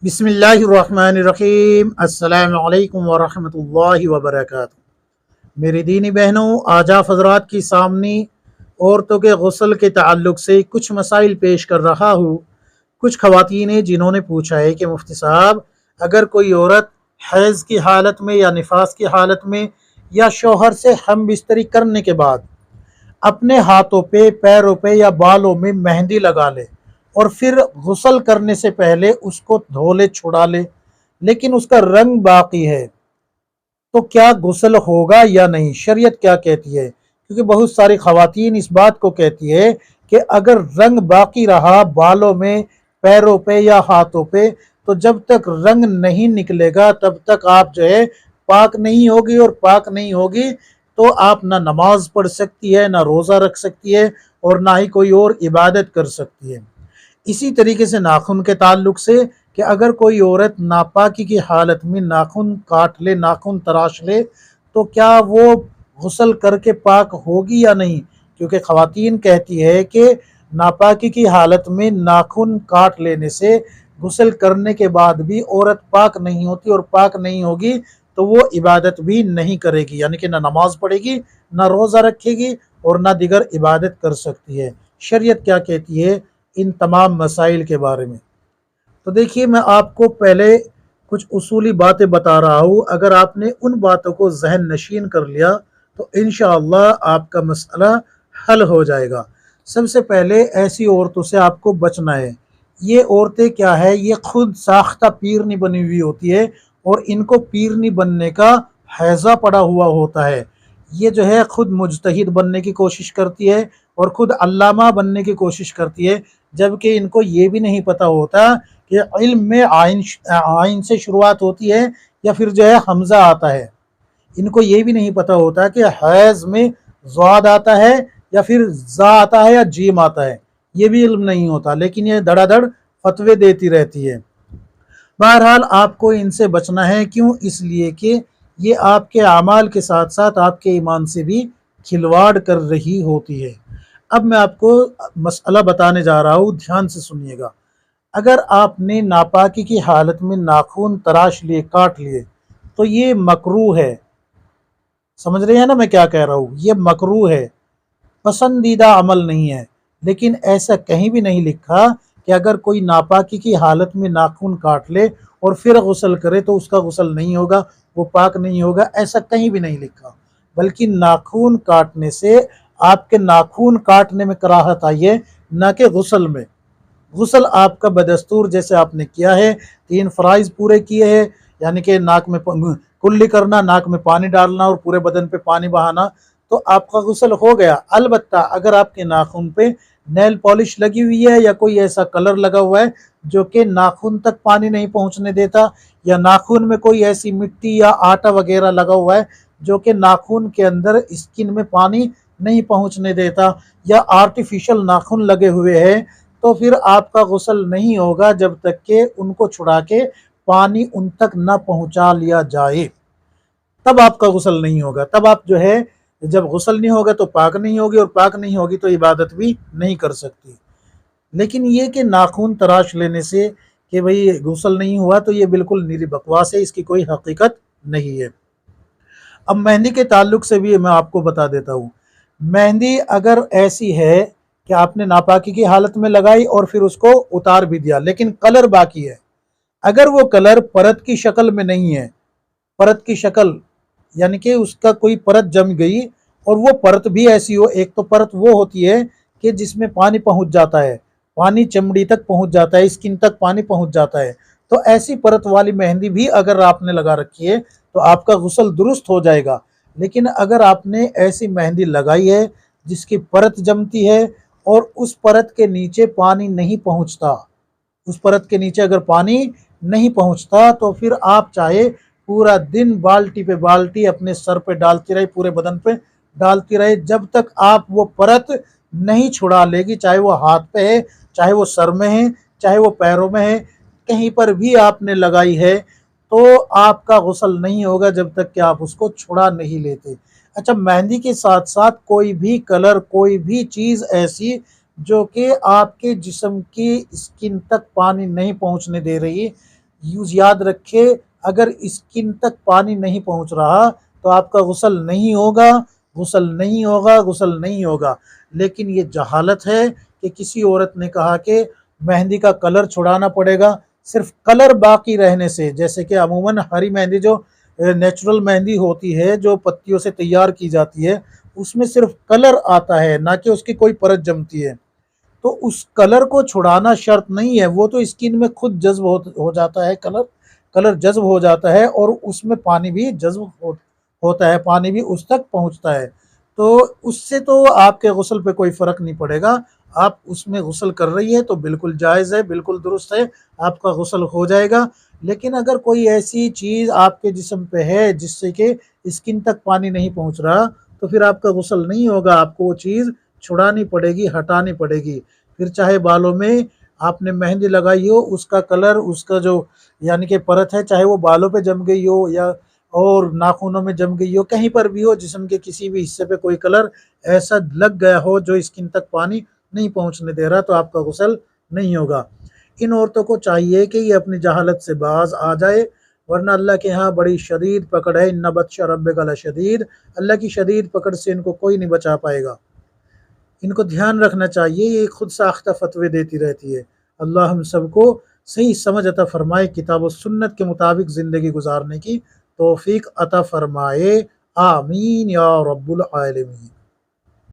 بسم اللہ الرحمن الرحیم۔ السلام علیکم ورحمۃ اللہ وبرکاتہ۔ میری دینی بہنوں، آج آپ حضرات کی سامنے عورتوں کے غسل کے تعلق سے کچھ مسائل پیش کر رہا ہوں۔ کچھ خواتین ہیں جنہوں نے پوچھا ہے کہ مفتی صاحب، اگر کوئی عورت حیض کی حالت میں یا نفاس کی حالت میں یا شوہر سے ہم بستری کرنے کے بعد اپنے ہاتھوں پہ، پیروں پہ یا بالوں میں مہندی لگا لے اور پھر غسل کرنے سے پہلے اس کو دھو لے، چھڑا لے، لیکن اس کا رنگ باقی ہے، تو کیا غسل ہوگا یا نہیں؟ شریعت کیا کہتی ہے؟ کیونکہ بہت ساری خواتین اس بات کو کہتی ہے کہ اگر رنگ باقی رہا بالوں میں، پیروں پہ یا ہاتھوں پہ، تو جب تک رنگ نہیں نکلے گا تب تک آپ جو ہے پاک نہیں ہوگی، اور پاک نہیں ہوگی تو آپ نہ نماز پڑھ سکتی ہے، نہ روزہ رکھ سکتی ہے، اور نہ ہی کوئی اور عبادت کر سکتی ہے۔ اسی طریقے سے ناخن کے تعلق سے کہ اگر کوئی عورت ناپاکی کی حالت میں ناخن کاٹ لے، ناخن تراش لے، تو کیا وہ غسل کر کے پاک ہوگی یا نہیں؟ کیونکہ خواتین کہتی ہے کہ ناپاکی کی حالت میں ناخن کاٹ لینے سے غسل کرنے کے بعد بھی عورت پاک نہیں ہوتی، اور پاک نہیں ہوگی تو وہ عبادت بھی نہیں کرے گی، یعنی کہ نہ نماز پڑھے گی، نہ روزہ رکھے گی، اور نہ دیگر عبادت کر سکتی ہے۔ شریعت کیا کہتی ہے ان تمام مسائل کے بارے میں؟ تو دیکھیے، میں آپ کو پہلے کچھ اصولی باتیں بتا رہا ہوں۔ اگر آپ نے ان باتوں کو ذہن نشین کر لیا تو انشاءاللہ آپ کا مسئلہ حل ہو جائے گا۔ سب سے پہلے ایسی عورتوں سے آپ کو بچنا ہے۔ یہ عورتیں کیا ہے، یہ خود ساختہ پیرنی بنی ہوئی ہوتی ہے، اور ان کو پیرنی بننے کا حیضہ پڑا ہوا ہوتا ہے۔ یہ جو ہے خود مجتہد بننے کی کوشش کرتی ہے اور خود علامہ بننے کی کوشش کرتی ہے، جبکہ ان کو یہ بھی نہیں پتہ ہوتا کہ علم میں آئین سے شروعات ہوتی ہے یا پھر جو ہے حمزہ آتا ہے۔ ان کو یہ بھی نہیں پتہ ہوتا کہ حیض میں ضاد آتا ہے یا پھر زا آتا ہے یا جیم آتا ہے، یہ بھی علم نہیں ہوتا، لیکن یہ دھڑا دھڑ فتوے دیتی رہتی ہے۔ بہرحال آپ کو ان سے بچنا ہے، کیوں؟ اس لیے کہ یہ آپ کے اعمال کے ساتھ ساتھ آپ کے ایمان سے بھی کھلواڑ کر رہی ہوتی ہے۔ اب میں آپ کو مسئلہ بتانے جا رہا ہوں، دھیان سے سنیے گا۔ اگر آپ نے ناپاکی کی حالت میں ناخن تراش لیے، کاٹ لیے، تو یہ مکروہ ہے۔ سمجھ رہے ہیں نا میں کیا کہہ رہا ہوں؟ یہ مکروہ ہے، پسندیدہ عمل نہیں ہے۔ لیکن ایسا کہیں بھی نہیں لکھا کہ اگر کوئی ناپاکی کی حالت میں ناخن کاٹ لے اور پھر غسل کرے تو اس کا غسل نہیں ہوگا، وہ پاک نہیں ہوگا، ایسا کہیں بھی نہیں لکھا۔ بلکہ ناخن کاٹنے سے آپ کے ناخن کاٹنے میں کراہت آئی ہے، نہ کہ غسل میں۔ غسل آپ کا بدستور جیسے آپ نے کیا ہے، 3 فرائض پورے کیے ہیں، یعنی کہ ناک میں کلی کرنا، ناک میں پانی ڈالنا اور پورے بدن پہ پانی بہانا، تو آپ کا غسل ہو گیا۔ البتہ اگر آپ کے ناخن پہ نیل پالش لگی ہوئی ہے یا کوئی ایسا کلر لگا ہوا ہے جو کہ ناخن تک پانی نہیں پہنچنے دیتا، یا ناخن میں کوئی ایسی مٹی یا آٹا وغیرہ لگا ہوا ہے جو کہ ناخن کے اندر اسکن میں پانی نہیں پہنچنے دیتا، یا آرٹیفیشل ناخن لگے ہوئے ہیں، تو پھر آپ کا غسل نہیں ہوگا جب تک کہ ان کو چھڑا کے پانی ان تک نہ پہنچا لیا جائے۔ تب آپ کا غسل نہیں ہوگا۔ تب آپ جو ہے، جب غسل نہیں ہوگا تو پاک نہیں ہوگی، اور پاک نہیں ہوگی تو عبادت بھی نہیں کر سکتی۔ لیکن یہ کہ ناخن تراش لینے سے کہ بھئی غسل نہیں ہوا، تو یہ بالکل نیری بکواس ہے، اس کی کوئی حقیقت نہیں ہے۔ اب مہندی کے تعلق سے بھی میں آپ کو بتا دیتا ہوں۔ مہندی اگر ایسی ہے کہ آپ نے ناپاکی کی حالت میں لگائی اور پھر اس کو اتار بھی دیا، لیکن کلر باقی ہے، اگر وہ کلر پرت کی شکل میں نہیں ہے، پرت کی شکل یعنی کہ اس کا کوئی پرت جم گئی، اور وہ پرت بھی ایسی ہو، ایک تو پرت وہ ہوتی ہے کہ جس میں پانی پہنچ جاتا ہے، پانی چمڑی تک پہنچ جاتا ہے، اسکن تک پانی پہنچ جاتا ہے، تو ایسی پرت والی مہندی بھی اگر آپ نے لگا رکھی ہے تو آپ کا غسل درست ہو جائے گا۔ لیکن اگر آپ نے ایسی مہندی لگائی ہے جس کی پرت جمتی ہے اور اس پرت کے نیچے پانی نہیں پہنچتا، اس پرت کے نیچے اگر پانی نہیں پہنچتا، تو پھر آپ چاہے پورا دن بالٹی پہ بالٹی اپنے سر پہ ڈالتی رہے، پورے بدن پہ ڈالتی رہے، جب تک آپ وہ پرت نہیں چھڑا لے گی، چاہے وہ ہاتھ پہ ہے، چاہے وہ سر میں ہے، چاہے وہ پیروں میں ہے، کہیں پر بھی آپ نے لگائی ہے، تو آپ کا غسل نہیں ہوگا جب تک کہ آپ اس کو چھڑا نہیں لیتے۔ اچھا، مہندی کے ساتھ ساتھ کوئی بھی کلر، کوئی بھی چیز ایسی جو کہ آپ کے جسم کی اسکن تک پانی نہیں پہنچنے دے رہی، یاد رکھے اگر اسکن تک پانی نہیں پہنچ رہا تو آپ کا غسل نہیں ہوگا، غسل نہیں ہوگا، غسل نہیں ہوگا۔ لیکن یہ جہالت ہے کہ کسی عورت نے کہا کہ مہندی کا کلر چھڑانا پڑے گا صرف کلر باقی رہنے سے، جیسے کہ عموماً ہری مہندی جو نیچرل مہندی ہوتی ہے جو پتیوں سے تیار کی جاتی ہے اس میں صرف کلر آتا ہے، نہ کہ اس کی کوئی پرت جمتی ہے، تو اس کلر کو چھڑانا شرط نہیں ہے، وہ تو اسکن میں خود جذب ہو جاتا ہے، کلر جذب ہو جاتا ہے اور اس میں پانی بھی جذب ہوتا ہے، پانی بھی اس تک پہنچتا ہے، تو اس سے تو آپ کے غسل پہ کوئی فرق نہیں پڑے گا۔ آپ اس میں غسل کر رہی ہے تو بالکل جائز ہے، بالکل درست ہے، آپ کا غسل ہو جائے گا۔ لیکن اگر کوئی ایسی چیز آپ کے جسم پہ ہے جس سے کہ اسکن تک پانی نہیں پہنچ رہا تو پھر آپ کا غسل نہیں ہوگا، آپ کو وہ چیز چھڑانی پڑے گی، ہٹانی پڑے گی۔ پھر چاہے بالوں میں آپ نے مہندی لگائی ہو اس کا کلر، اس کا جو یعنی کہ پرت ہے، چاہے وہ بالوں پہ جم گئی ہو یا اور ناخنوں میں جم گئی ہو، کہیں پر بھی ہو، جسم کے کسی بھی حصے پہ کوئی کلر ایسا لگ گیا ہو جو اسکن تک پانی نہیں پہنچنے دے رہا تو آپ کا غسل نہیں ہوگا۔ ان عورتوں کو چاہیے کہ یہ اپنی جہالت سے باز آ جائے، ورنہ اللہ کے ہاں بڑی شدید پکڑ ہے، ان بطش ربک لشدید، اللہ کی شدید پکڑ سے ان کو کوئی نہیں بچا پائے گا۔ ان کو دھیان رکھنا چاہیے، یہ خود ساختہ فتوے دیتی رہتی ہے۔ اللہ ہم سب کو صحیح سمجھ عطا فرمائے، کتاب و سنت کے مطابق زندگی گزارنے کی توفیق عطا فرمائے، آمین یا رب العالمین۔